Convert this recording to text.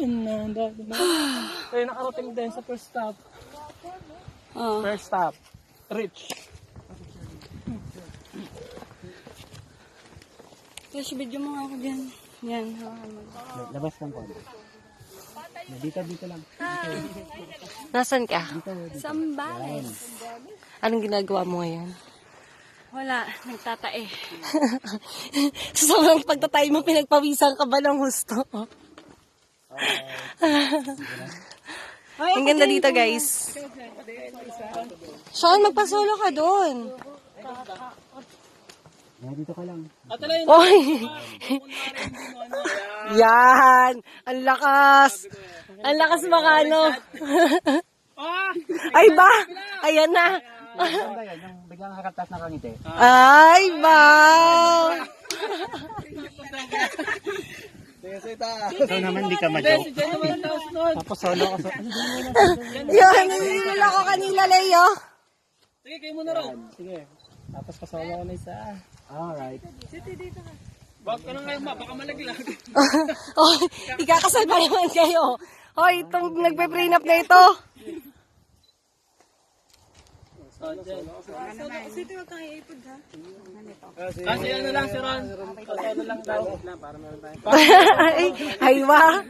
yun na. Kaya nakarating din sa first stop. First stop. Rich. Tapos video mo nga ako dyan. Yan. Labas lang ko. Dito lang. Nasaan ka? Sambales. Anong ginagawa mo ngayon? Wala, nagtatae. Sa sobrang pagtatay mo, pinagpawisan ka ba ng husto? Ang ganda dito, guys. Sean, magpasolo ka doon. Dito ka lang. Oy! Yan! Ang lakas! Ang lakas makano. Ay ba? Ayan na. Yung biglang haratas na kangiti. Ay ba? So naman hindi ka ma-joke. Tapos solo ka. Yan, nanginila ko kanila, Leo. Sige, kayo muna raw. Sige. Tapos pasawala ko na isa. Alright. Bak ka na ngayon baka malaglag. Oh, ikakasal pa naman kayo. Hoy, itong nagpe-prenup na ito. Sito wag kang iipod ha. Kasi ano lang si Ron. Ano lang daw. Para meron tayo. Ay, wa.